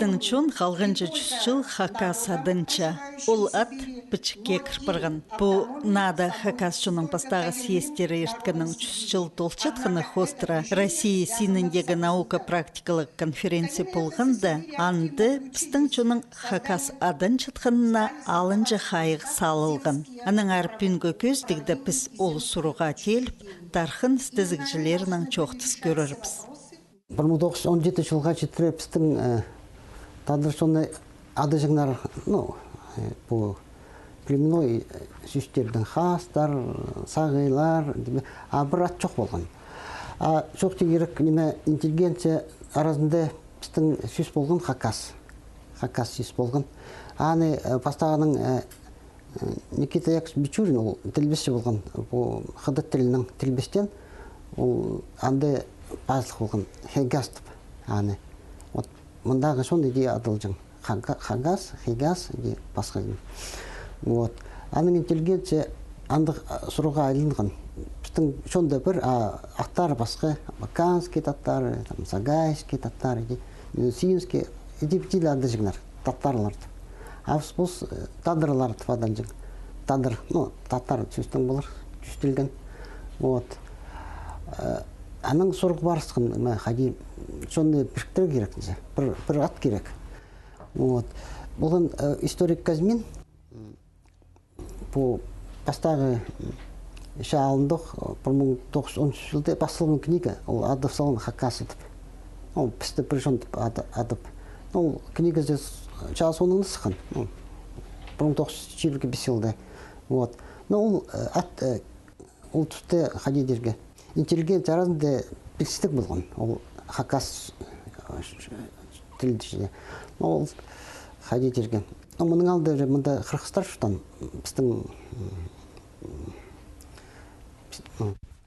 Пістің чон қалғанча 100 жыл Хакас адынча. Ол ат пічікке кірпіргін. Бұ нада Хакас чонын пастағы съестері ерткінің 100 жыл толчатқыны хостыра Россия синіндегі наука практикалық конференция болғанда, анды пістің чонын Хакас адынчатқынына алынжы хайық салылған. Аның арпин көкөздігді біз ол сұруға келіп, тархын стізікжілерінің чоқтыс көріріпіз. 1917 жылға жетірі біздің тадыршоны ады жыңдар, бұл племенной сүйістердің хастар, сағайлар, бір ат жоқ болған. Жоқ тегерік интеллигенция арасында біздің сүйіс болған Хакас сүйіс болған. Аны бастағының Никита Яковлевич Бичурин, ол тілбесші болған, бұл қыдыт тілінің тілбестен, ол анды базылық болған Хегастып. Мұндағы шон еде адылжың. Хагас, Хегас, басқа дейін. Аның интеллигенция андық сұруға айлынған. Біздің шонда бір аттары басқа, Баканский таттары, Сагайский таттары, Сиинский, едептейлі ады жыңдар, таттарларды. Авспус тадырларды фадан жың. Тадыр, таттар сөстің болыр, жүстілген. Аның сұрғы барысқын, сонды біріктірі керек, бір ат керек. Бұлын историк Казмин, бұл бастағы іші алындық 1913 жылда басылған книга, ол адып салын Хакас етіп. Ол пісті бір жондып адып. Ол книга жағы соның сықын, 1925 жылда. Ол түсті қадедерге. Интеллигенция арасында білістік болған, ол Хакас тілді. Ол қайде жерген. Мұның алды мұнда қырғыздар жұтан, біздің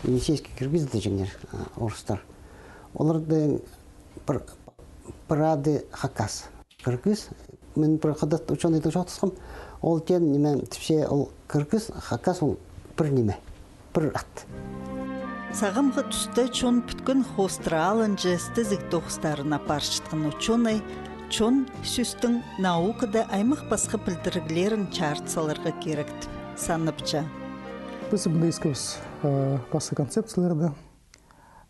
Енисейский киргизді жеңдер, орыстар. Оларды бір ады Хакас. Кыргыз, мен бір қыдат ученыйды жоқтысқым, ол кен неме тіпше ол кыргыз, Хакас ол бір неме, бір ат. Сағымғы түсті чон бүткін хостыра алынжы стізік тоқыстарына паршытқын ученый, чон сүстің наукада аймақ басқы білдіргілерін чартсаларға керекті саныпча. Біз бұндайскіміз басқы концепцияларды,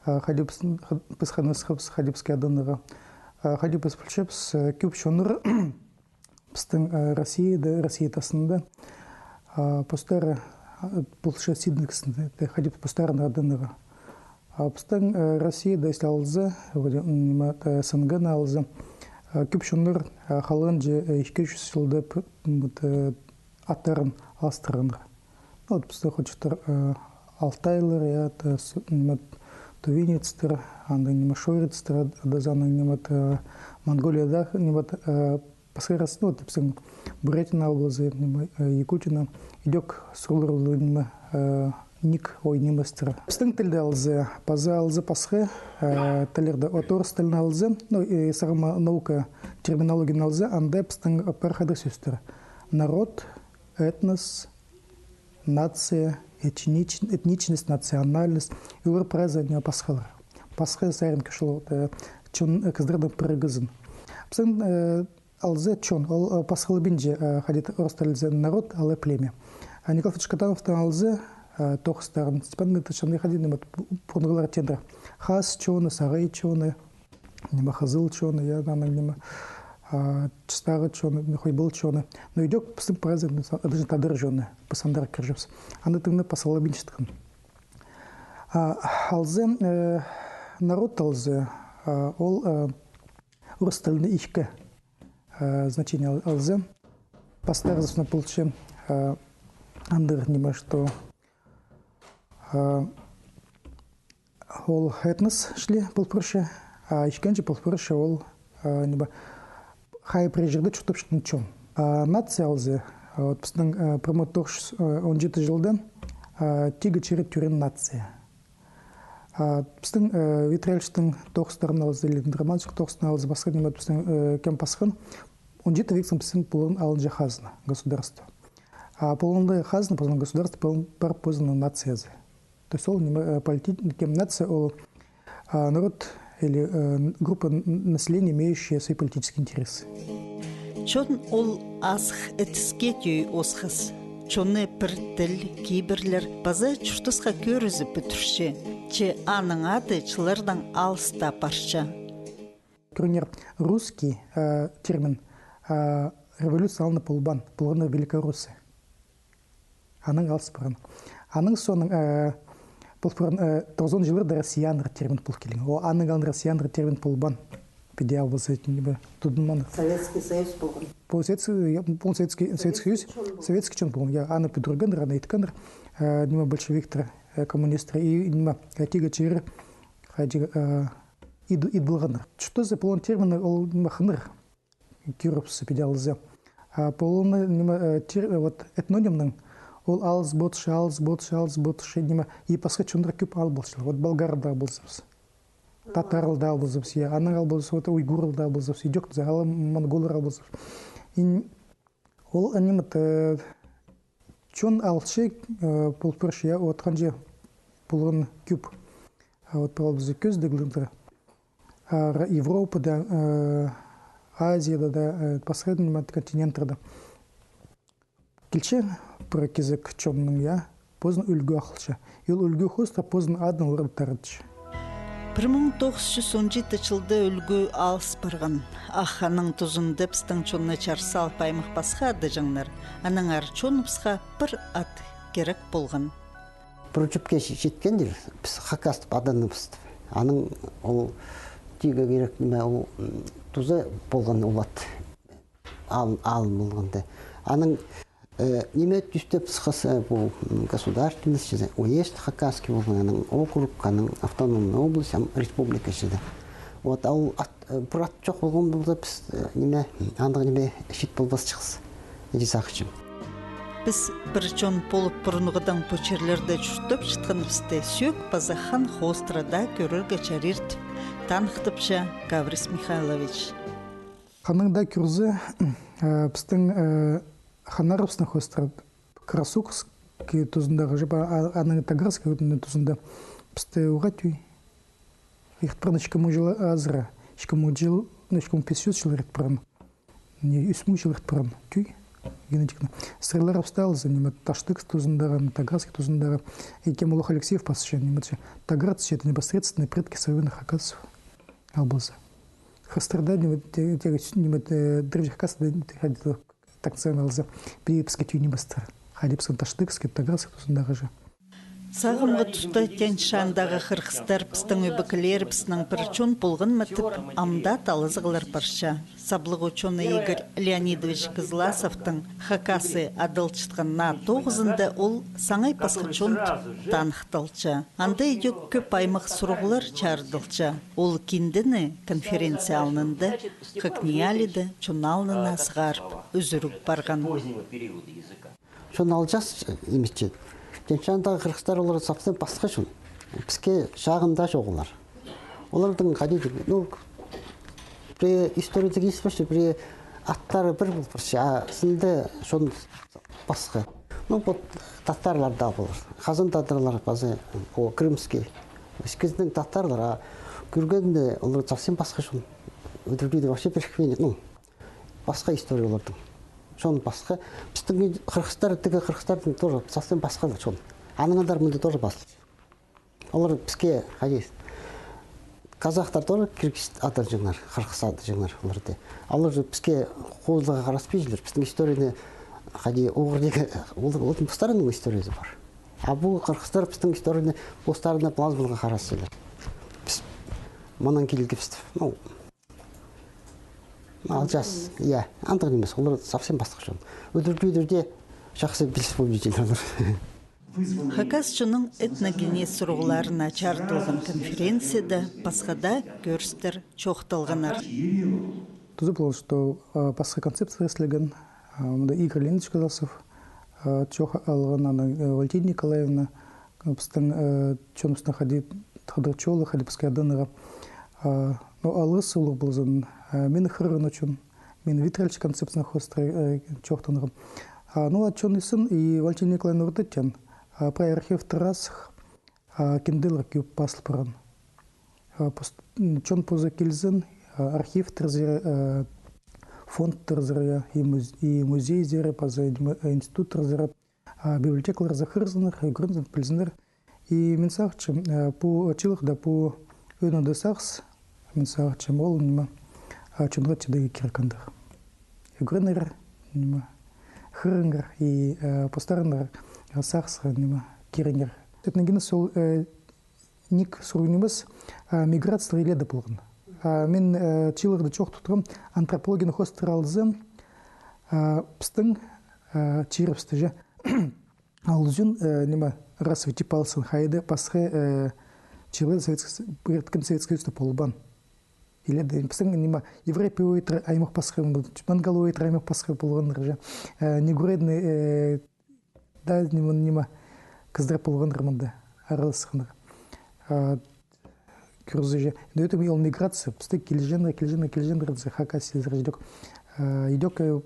біз қанысқымыз Хадипский адыныға, Хадипыз пүлшепс көп шоныр біздің Россия тасында постары бұлшы сидніксінде, Хадип постарын адыныға. Біздің Россияда если алызы, СНГ-на алызы, көп шоныр қалған же 200 жылда аттарын алыстырғанға. Бізді хочеттар Алтайлар, Тувинецтер, Шойрецтер, Монголияда, Пасхарасы, біздің Буретина облазы, Якутина, идек сұрылырылы ник ойнеместер. Біздің тілді алызы, базы алызы пасхы, тілерді оторс тілін алызы, сағыма наука терминологиян алызы, анда біздің пархады сөстер. Народ, этнос, нация, этничность, национальность, үлір празднования пасхалар. Пасхы сайрын кішілі кіздірдің пірігізін. Біздің алзе чон, ол пасхалы бинже ходит оросталзе народ, але племя. Николай Катановтан алзе тоқыстарын, Степан Митачанды ходит пұрнығылар тендер. Хас чоны, сағай чоны, хазыл чоны, чыстағы чоны, хойбыл чоны. Но идек пыстың праздник, даже тадыр жоны, пасандар кіржіпс. Аны тыңны пасалы бинчеткін. Алзе народ алзе, ол оросталыны ихке. Значение алзе. Поставилось на полче андыр нема, что ол этнос шли полпорше, а ишкенче полпорше ол нема хай прежде чутоп ничем. Нация алзе, вот біздің промоторш 17 жылда тига черет тюрен нация. Біздің витрельштің тоқыстарын алызы, или драматик тоқыстарын алызы басқа нема біздің кем пасқан 17 вексан біздің полон алынжа хазна государство. А полонда хазна познан государство пар познан нация. То есть ол политик кем нация ол народ или группа населения, имеющая свои политические интересы. Чон ол асх этискетью осхас. Чоны піртіл, кейбірлер базы чүштісқа көрізі бүтірші. Че аның аты чылардан алыста парша. Например, русский термин революция алны полбан, полғаны Великоруссия. Аның алыс бұрын. Аның соның тоғызон жылырда россияныр термин пол келген. О аның алын россияныр термин полбан. Педиал был Советский Союз был. Советский Союз, Советский чон был. Я Анна Петрогендер, Анна Иткандер, нима большевиктер, коммунистер и нима тига чир, ид булгандер. Что за полон термин ол махнер кюропс педиал за. Полон нима вот этнонимның ол алыс ботшы нима и пасха чондыр күп ал болчылар. Вот болгарда болсыз. Татарлар албызып, аның албызып, уйгурлар албызып, идек залы монголар албызып. Ол анимат чон алчы полпыршия отқанже полон күп. Вот албызып көздегілдер. Европада, Азияда да, посреднім континенттарда. Келче бір кезек чонның я, позын үлгі ақылшы. Ел үлгі хоста позын адын олар тарыдшы. 1917 жылда үлгі алыс барған. Аханың тұзынды пістің чонны чарсал паймық басқа ады жаңлар. Аның ар чон пісқа бір ат керек болған. Бір жүпке жеткендер, біз хакастып аданны пістіп. Аның ол түйге керек неме ол тұзы болған олат. Ал болғанда. Аның неме түстеп сықысы бұл государственность, уезд хакасский болған, округ, автономная область, республика жеді. Вот ал бір ат жоқ болған болды, біз неме, андығы неме шет болбас шығыз. Ежесақшым. Біз бір чон болып бұрынғыдан пөчерлерді жүртіп шытқанымызды сүйік Пазахан хострада көрірге чарирт. Танықтыпша Гаврис Михайлович. Ханыңда күрзі біздің Ханаровсна хостра Красукский тузындағы жаба аның Тагарский тузында пісті уғатүй. Ихтпраны шкаму жыл азыра, шкаму жыл, шкаму 500 жыл ихтпраны. Не үсму жыл ихтпраны. Түй, генетикна. Сырлар обстал за ним Таштык тузындағы, Тагарский тузындағы. И Кемулох Алексеев посещен. Тагарцы это непосредственные предки современных хакасов. Албаза. Хастрада древних хакасов так назывался Перепский тюнибастер. Халипский Таштыкский, Тагарский тузындағы же. Сағымғы тұста тяншандағы қырғыстар пістің өбікілер пістің бір чон болғын мәтіп амда талызығылар парша. Саблығы чоны Игорь Леонидович Кызласовтың хакасы адылчытқанна 9-ында ол саңай пасқы чон танықтылча. Анда едек көп аймақ сұрғылар чардылча. Ол кендіні конференция алынынды, хакниялиді чоналынына сығарып, үзіріп барған. Шон алжас емесчеді. Тяншандағы қырғыздар олар совсем басқа шын. Бізге шағында жоқ олар. Олардың қадейді, бір историяда кейсіпашты, бір аттары бір бұл бірші, сынды шон басқа. Бұл татарларда болыр. Қазан татарлар базы, крымский. Өскіздің татарлар, көргенде олар совсем басқа шын. Өдіргейді вообще переквенет, басқа история олардың. Шон басқа. Біздің қырғыздардың тоже совсем басқа да шон. Аныңадар мұнда тоже басқа. Олар бізге қадейді. Казахтар тоже киргиз аты жаңар, қырғыз аты жаңар оларды. Олар бізге қолдыға қараспейділер. Біздің историяны қадей оғырдегі олардың бұстарының историясы бар. А бұл қырғыздар біздің историяны бұстарына плазмаға қарасыйлар. Біз мұнан келге бізді. Алжас, андық емес, олар совсем басқа жон. Өдірде жақсы біліс болып жетелер. Хакасчының этногенез сұрғыларына чартылған конференцияда басқада көрістер чоқтылғанар. Тузы было, что басқа концепция слеган, Игорь Леонидович Казасов, чоқ алған Валентина Николаевна, біздің чоныстың қадырчолы, қадипсқай адыныға. Алыс ұлық болзын, мені қырғын үшін, мені витральчы концепцияны хостры чоқтынығым. Атчон исын и Валентина Николаевна Урдеттен, про архив Тарасах, кенделер кюб пасл паран. чон поза келзен архив терзере, фонд терзере и музей зере, поза институт терзере, библиотекалар захырзаныр, грынзан пилзнер. И мен сағчым по чилых да по өйнө да сағс, мен сағчым ол нима чонға чедеги киркандыр. Грыныр нима хырынгар и постарындар сағсыр нима киренгер. Этнегені сол ник сұруынымыз миграция еледі болған. Мен чилықты чоқ тұтырым антропологияны хостыр алызым пыстың чиріпсті жа алызын нима расовый типалсын хайды пасхы чилы советский союзда полубан. Иледі пыстың нима Европа ойытыр аймақ пасхы, Монгол ойытыр аймақ пасхы болғандар жа. Негуредный да нима кыздар болғандар мұнда араласқандар. Күрзі же. Дөйтім ел миграция, пысты келжендер Хакасия зраждек. Идек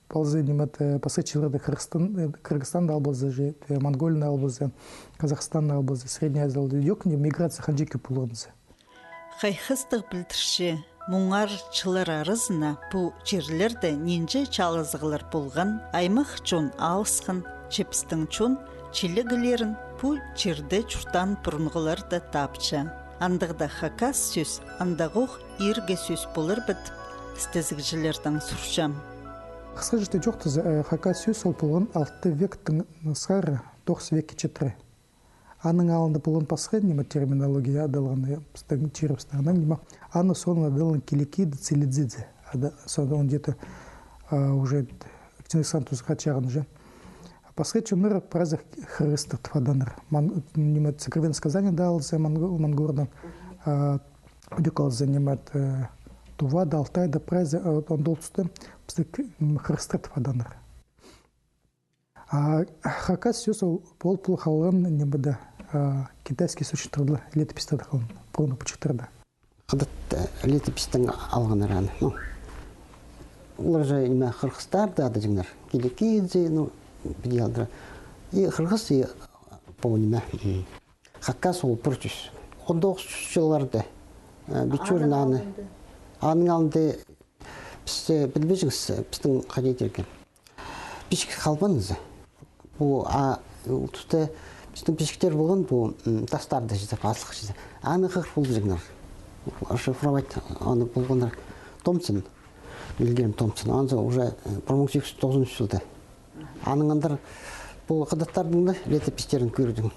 ползы немат пасычыларды Кыргызстанда албазы же, Монголия албазы, Казахстанда албазы, Средняя Азия албазы. Идек миграция ханжеке болғанызы. Хайхыстық білдірші, мұңар чылар арызына бұ жерлерді ненже чалызғылар болған аймақ чон алысқын, чепстің чон чилігілерін бұ жерде чұртан бұрынғыларды тапчы. Андығда хакас сөз, андағуқ ирге сөз болыр бітіп, стезгіжілердің сұршам. Қысқа жүрте жоқты хакас сөз ол болған 6 вектің сары 9 веке четірі. Аның алында болған пасқы нема терминология адалғаны пыстың черепстағынан нема аны соның адалын келеки децилидзидзе. Соны он где-то уже Александр Хачаган же. Пасқы чуныр празах хрыстық тваданыр. Нема цикровен сказание далсы Монгордан. Декалзы нема Тувада, Алтайда празы он долцты пыстық хрыстық тваданыр. Хакас сөз ол пол халын небеді китайский существовал летопистер халын, пұрны пұчықтырды. Қыдыт летопистің алған араны. Олар же име қырғыздар да ады жыңдар. Келекейдзе, бедеалдыр. И қырғыз, и помниме. Хакас ол пұрчыз. 19 жылларды бичурын аны. Аның алынды білбежіңіз біздің қажет ерген. Бишік қалбанызы. Бұл тұсты біздің бишіктер болған бұл тастарды жызып, асық жызып. Аны қыр болды жыңдар. Шифровать аны болғандар. Томсон, Вильгельм Томсон. Аны уже 1890 жылды. Аның андар бұл қыдаттардың да летопистерін көрдің.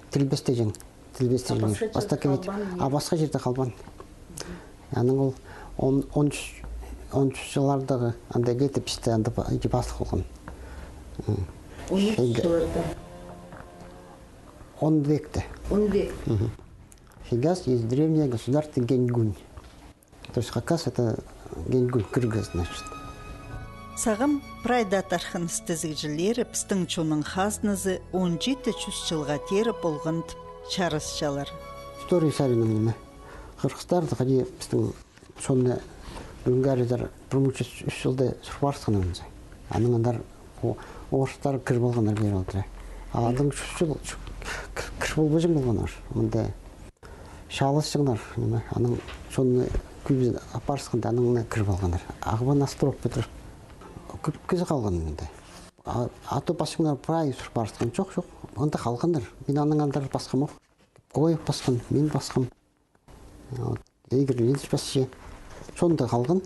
Тілбесте жың. Басқа жерде қалбан. Аның ол 13 жылардағы андай летописте анда басық болған. 13 жыларда? 10 векте. 10 век? Хигас из древнего государства Генгунь. То есть Хакас это Генгунь, Кыргыз, значит. Сағым прайда тархын стезгіжілері пістің чоның хазнызы 17 жылға тері болғанд чарысчалар. История сарының неме. Қырғыздарды қади пістің сонны Үнгаризар 13 жылда сұрбарсқан өмізі. Аның андар орыстар кір болғандар бері отыры. Адың 3 жыл кір бол бөжің болғандар. Мұнда шалыс жыңдар. Аның сонны көбіз апарсқанда аныңына кір болғандар. Ағыбан астырып бітір. Көзі қалған мұнда. Аты басыңдар прай сұрбарсқан жоқ. Онда қалғандар. Мен аның андар басқам оқ. Қойып басқан, мен басқам. Егер леніш басшы. Сонда қалған.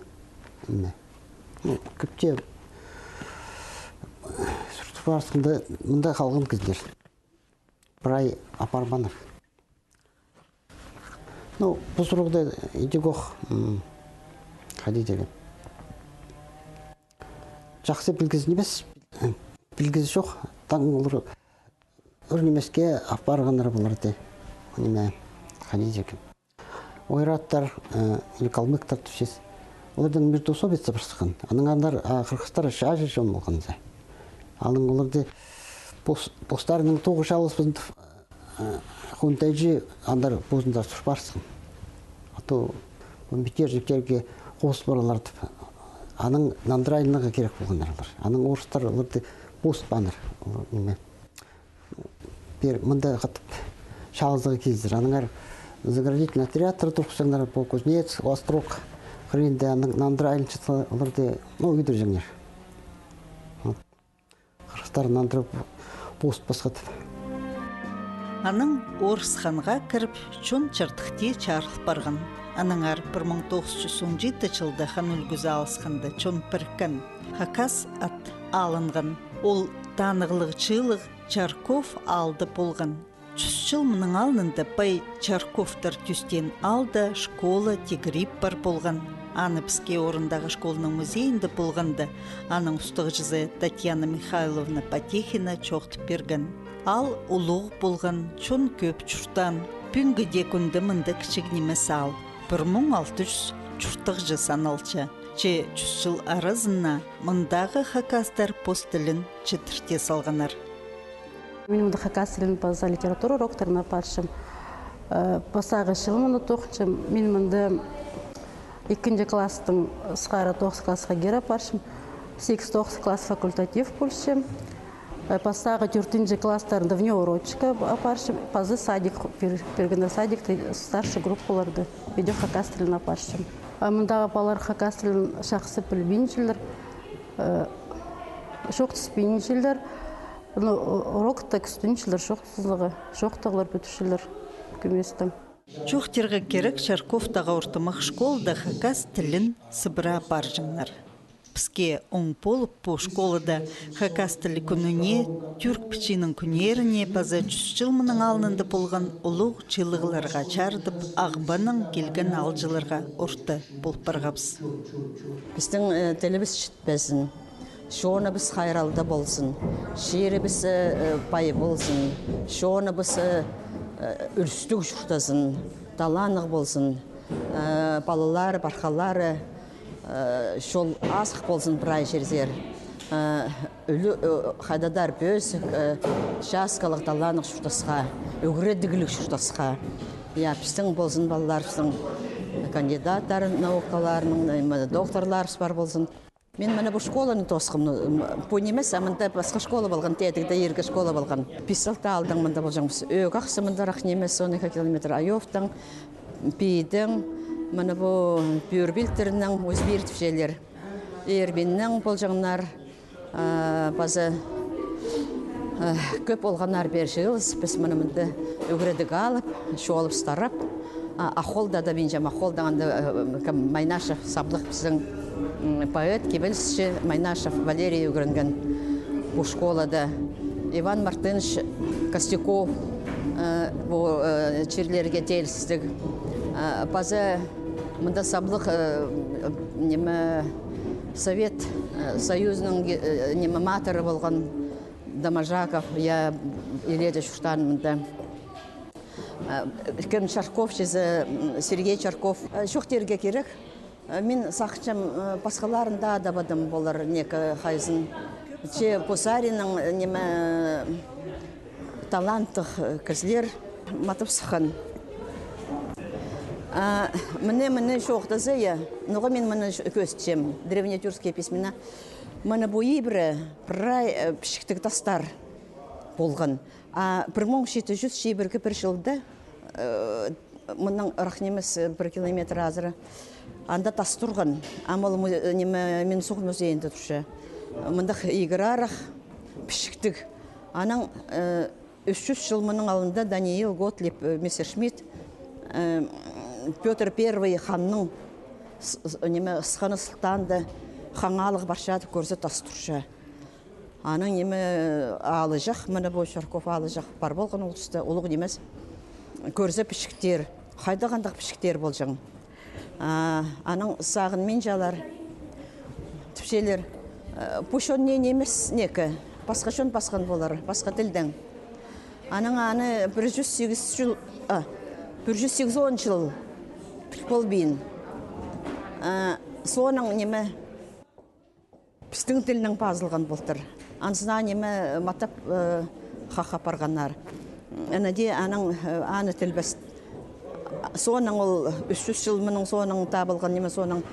Көпте сұрбарсқанда мұнда қалған кездер. Прай апарбаныр. Бұл сұрғыда едегоқ қадейдегі. Жақсы білгізін емес, білгізі жоқ. Таң олар үрнемеске апарғандар боларды. Онеме қадейдегі. Ойраттар, или калмыктар түшес. Олардан междоусобица бірсіған. Аның андар қырғыздар шажы жон болғанызы. Алың оларды постарының тоғы шалыс бұзынды құнтайжы андар бұзындар тұрпарсың. Ато бітер жектерге қос бараларды аның нандырайынығы керек болғандар олар. Аның орыстар оларды пост баныр. Мұнда қатып шалыздығы кездер. Аныңар заградительный отряд тұрсаңдар по Кузнец, Острог, Хренде, Нандра айлыншытларды, үйдір жаңер. Қырғыстар Нандра пост басқатып. Аның Орысханға кіріп, чон чыртықте чарылып барған. Аның ар 1917 жылда хан үлгізі алысқанды чон піркін. Хакас ат алынған. Ол танығылығчылық Чарков алды болған. 100 жыл мұның алынында бай Чарковтар түстен алды школа тегіріп бар болған. Аны бізге орындағы школының музейінде болғанды. Аның ұстығы жүзі Татьяна Михайловна Потехина чоқтып берген. Ал ұлық болған чон көп чұртан. Пүнгіде күнді мұнды кішігіне мысал. 1600 чұртық жасаналчы. 100 жыл арызына мұндағы хакастар постілін чытырте салғанар. Мен мұнда хакас тілін база литература урокторына баршым. Басағы жылы мұнда тоқыншым. Мен мұнда 2 кластың сқары 9 классқа гера баршым. 8-9 класс факультатив болшым. Басағы 4 класстарында вне урочка баршым. Пазы садик, пергенде садик, старший группаларды. Видео хакас тілін баршым. Мұндағы балар хакас тілін шақсы білбейін жылдар. Шоқ түспейін жылдар. Урокта күстіншілер шоқтағылар бүтішілер көместім. Чухтерға керек Чарковтаға ортымақ школда хакас тілін сыбыра бар жыңнар. Бізге оң болып по школада хакас тілі күніне, түрк пішінің күнеріне паза 100 жыл мұның алынында болған ұлық жылығыларға чардып, ағбаның келген алжыларға орты болып барғапс. Біздің тіліміз шітпесін. Шоны біз қайралды болсын, шері біз бай болсын, шоны біз үрістік жүртасын, таланық болсын, балалар, барқалары, шол асық болсын бір ай жерзер. Қайдадар бөз, шаскалық таланық жүртасқа, өгіредігілік жүртасқа. Біздің болсын балалар, біздің кандидаттар наукаларының, докторлар бар болсын. Мен мәні бұл школаны тосқым, пөнемес, әмінді басқа школа болған, тәдігді ергі школа болған. Писалта алдың мұнда бұл жаңыз. Өг ақсымында рақнемес, 12 километр айофтың, пейдің, мәні бұл бүйірбілтірінің өзбертіп желер. Ербеннің бұл жаңнар базы көп олғанар бершігіліз, біз мәні мұнды өгіреді қалып, шолып старап, ақолда да бен жам, ақолдағанды Майнашев саблық біздің поэт, кебелісші Майнашев Валерий өгірінген бұл школада. Иван Мартынович Костюков бұл черлерге телсіздік. Базы мұнда саблық Совет Союзының матеры болған Дамажаков, я еледі шуштан мұнда. Кім Чарков, Сергей Чарков. Шоқтерге керек. Мен сақчым басқаларында адабадым болар некі қайзын. Че Посаринның таланттық кізлер матып сықын. Міне шоқтазы я, нұғы мен міне көстчем, древнетюрские письмена. Міне бұйы бірай пішіктік тастар болған. 1771 бір жылды, мұның рахнемес 1 километр азыры, анда тас тұрған. Амал мен сұқ музейінде тұршы. Мұндақ игірарақ пішіктік. Аның 300 жыл мұның алында Даниил Готлиб Мессершмитт Петр I ханның сықаны сылтанды хаңалық баршады көрзі тас тұршы. Аның алы жақ, мұны бұл Чарков алы жақ бар болған ол түсті, олығы немес көрзі пішіктер, қайдағандық пішіктер бол жаң. Аның сағын мен жалар, түпшелер, пұшон не немес некі, басқа шон басқан болар, басқа тілдің. Аның аны 108 жыл бол бейін. Соның неме біздің тілінің пазылған болтыр. Ансына неме матап қақа барғанар. Әнеде аның аны тілбәс. Соның ол 300 жыл мұның соның табылған неме соның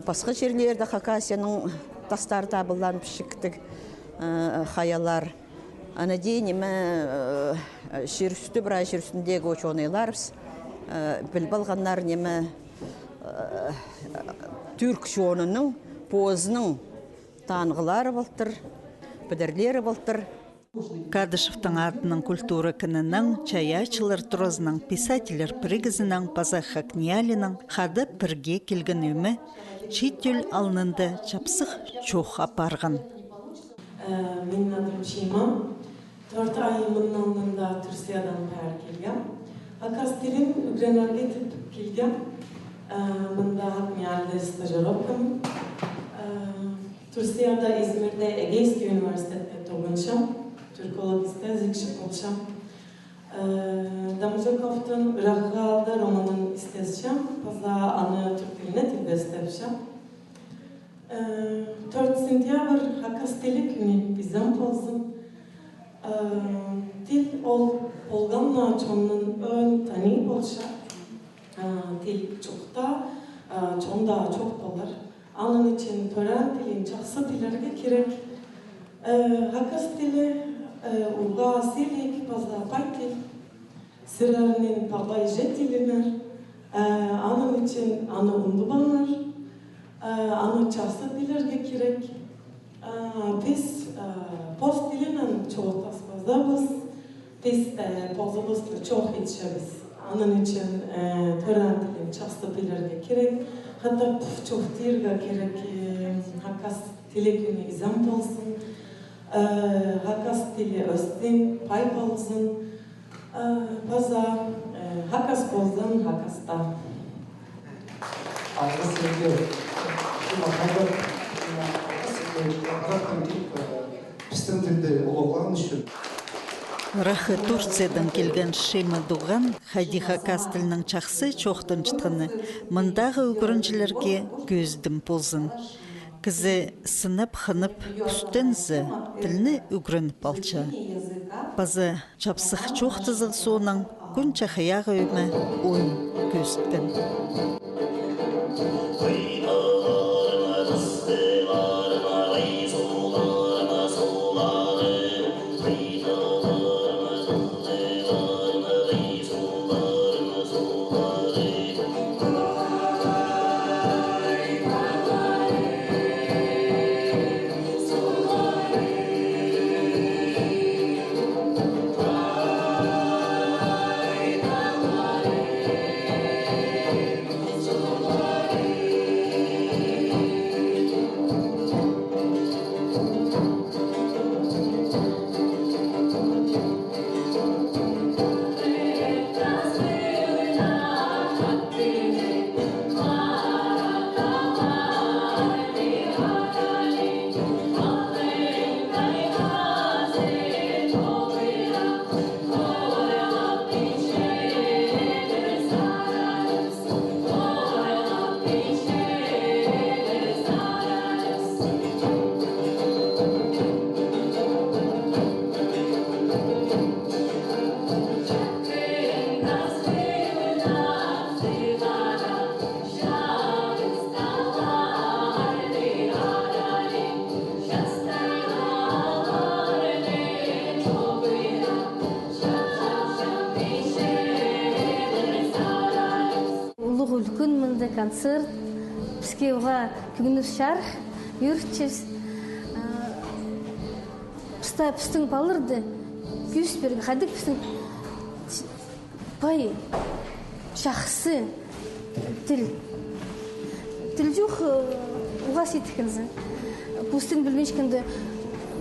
басқа жерлерді Хакасияның тастар табылған пішіктік қаялар. Әнеде неме шерүсті бір ай шерүстіндегі өчонайларбыз. білбалғандар неме түрк жонының, позының танғылары болтыр, бідірлері болтыр. Кадышевтың атының культура кінінің, чаячылар тұрызының, писателер пригізінің, Паза Хакниялінің қады бірге келген өмі, читтел алынынды чапсық чоқ апарған. Менің адым Шейма, 4 айымның алынында Түрсиядан бәрі келген. Хакас тілін үгренерге тіп келген. Мында Хакниялды стажировкам. Түрсияда, İzmir'de Egeyski Üniversitesi'nde тоғыншам. Türkologiste zikşi olacağım. Damjakov'tan Irak'da romanın isteseceğim. Fazla anı Türk diline tilde isteseceğim. 4 sentyabr Hakas Tili günü bizden olsun. Til olganla çoğunun ön tanıyıp olacak. Til çok da, çoğunda çok dolar. Anın için tören tilin çaksa tillerge gerek. Hakas Tili Uga silik pazda paytil, sırarının pabay jetililer, anın için anı undubanlar, anı çarsa dilerge gerek. Biz post dilinin çoğu tasmazabız, biz pozabızlı çok içeriz. Anın için tören dilin çarsa dilerge gerek. Hatta çok dirga gerek Hakas Tili günü izam olsun. Hakas Tili Östin, Paybalsın, Paza, Hakas Boldan, Hakas'ta. Ayrıca sevgi, біздің тілде ұлылаған үшін. Рахы Турциядан келген Шейма Дуған Хади Хакас тілінің чақсы чоқтын жытқыны, мұндағы өгіріншілерге көздім болзын. Кізі сынып-хынып үстінзі тіліні үгірініп алча. Базы чапсық чоқтызық соның күн чақияғы өмі ойын көстін. Концерт, бізге оға күгініп шар, үйіртчіз. Пістің балырды, күйіс бергі, қадық пістің бай, жақсы тіл. Тіл жоқ оға сетікінзі. Пістің білмешкінді,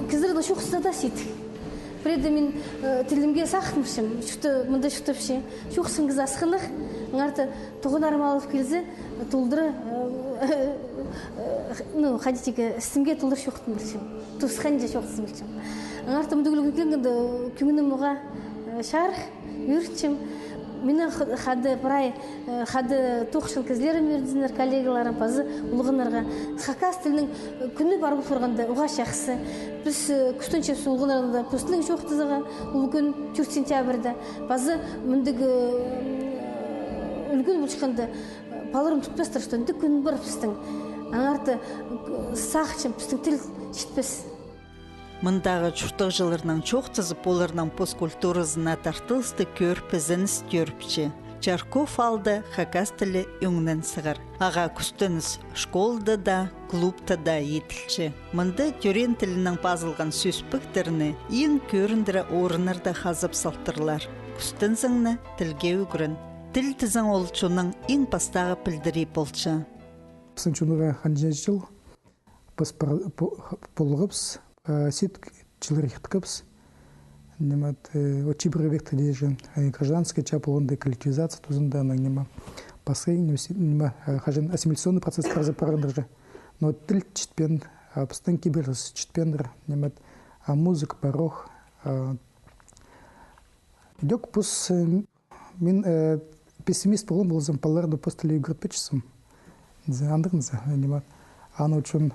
кіздірді шоқсызада сетік. Преді мен тілімге сақтымшым, мұнда шықтыпшы. Шоқсыңыз асқынық, аңарты тұғын армалып келзі, тұлдыры, қадетеге істімге тұлдыр шоқтым білшім. Тұсқан же шоқсым білшім. Аңарты мұнда күлгі келгенді күңінім оға шарх, үйіртшім. Мені қады тоқшыл кезлерім өрдізінер, коллегаларым, пазы ұлғынарға. Хакас тілінің күні бар бұлғырғанда оға шақсы. Біз күстінші ұлғынарында пүстінің шоқтызыға ұлғын 4 сентябрда. Пазы мүндігі үлгін бұлшықанды палырым тұтпестір, что үнді күн бір пүстің. Аңарты сақчым пүстің тіл жетпес. Мұндағы чұртық жылырның чоқтызып оларның посткультурызына тартылысты көрпізін стөрпчі. Жарков алды хакас тілі өңнен сығыр. Аға күстініс школда да, клубта да етілші. Мұнда түрен тілінің пазылған сөспіктіріні ең көріндірі орынырда қазып салтырлар. Күстін зыңны тілге үгірін. Тіл тізің ол чуның ең пастағы пілдірей болчы. Псын чуныға қанжен жыл, біз полығыпс, сет жылыр ехткіпс. Немат очибры векті дейжі гражданская чапылынды коллективизация тузында нема пасы нема хажын ассимиляционный процесс қарзы парандыржы. Но тіл читпен, пыстың киберс читпендір, немат музыка барох. Идек пус мен пессимист болым болзым паларды постелі үгіртпечсім. Андырнызы немат. Аны үшін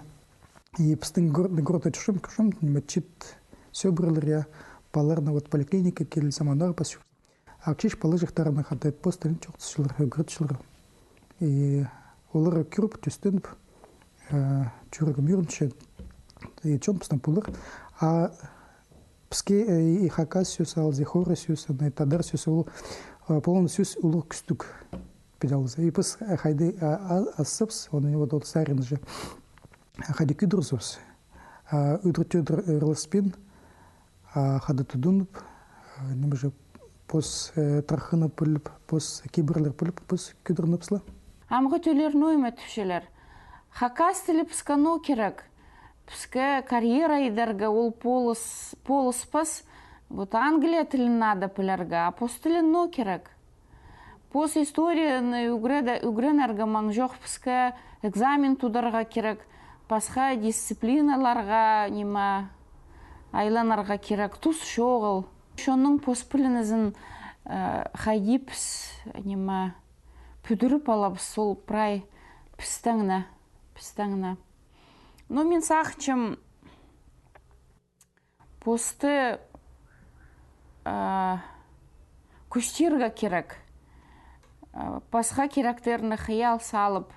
и пыстың город очышым күшім немат чит сөбірлер я паларна вот поликлиника келі самандар пасу. Акчиш палыжықтарына хатает постелін чоқтысылыр, үгіртшілер. И олар күріп түстініп, чүрігім үрінші, и чон пыстан пулыр. А піске и хакас сүйесі алды, хоры сүйесі, тадар сүйесі олу, полон сүйес улур күстік педалызы. И пыс хайды асыпс, оны вот от сарин же хайды күдірсіпс. Үдрітөдір ырлыспен, хады тудунуп, немеже пос трахына пылып, пос киберлер пылып, пос күдірніпсла. Амғы төлер нойма түшелер. Хакас тілі піскану керек. Піскі карьера едерге ол полыс пас, вот Англия тілін нада пілерге, а пос тілін но керек. Пос историяны үгренерге маң жоқ піскі экзамен тударға керек, пасқа дисциплиналарға нема айланарға керек, тұс шоғыл. Шоның поспілінізін хайдипс, нема пүдіріп алапс, сол прай пістіңні. Но мен сақчым посты күштерге керек. Пасқа керектеріні қиял салып,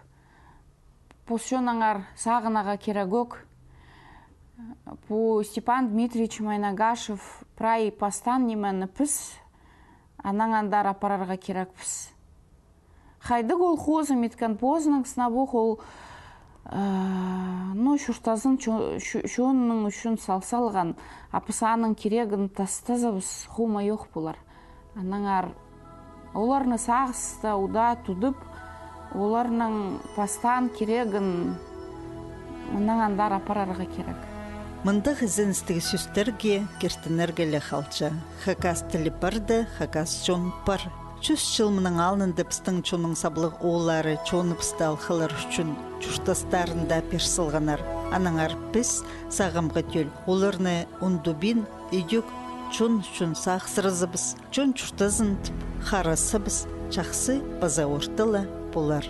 посшонаңар сағынаға керек өк. По Степан Дмитриевич Майнагашев прай пастан немені піс, анаңандар апарарға керек піс. Хайды колхозым еткен позының сынабуқ ол шүртазын шонның үшін салсалған апысаның керегін тастазабыз хума yok бұлар. Анаңар оларны сағысты уда тудып, оларның пастан керегін анаңандар апарарға керек. Мындық ізіністігі сөстерге кертінергелі қалча. Хакас тілі барды, хакас чон бар. 100 жылмының алынды пістің чоның саблық олары чоны пісті алқылар үшін чүштастарында персілғанар. Анаңар піс сағымға төл. Оларны ұндубин, үйдік чон үшін сақсырызыбыз, чон чүштазын тіп, харасыбыз, чақсы база ортылы болар.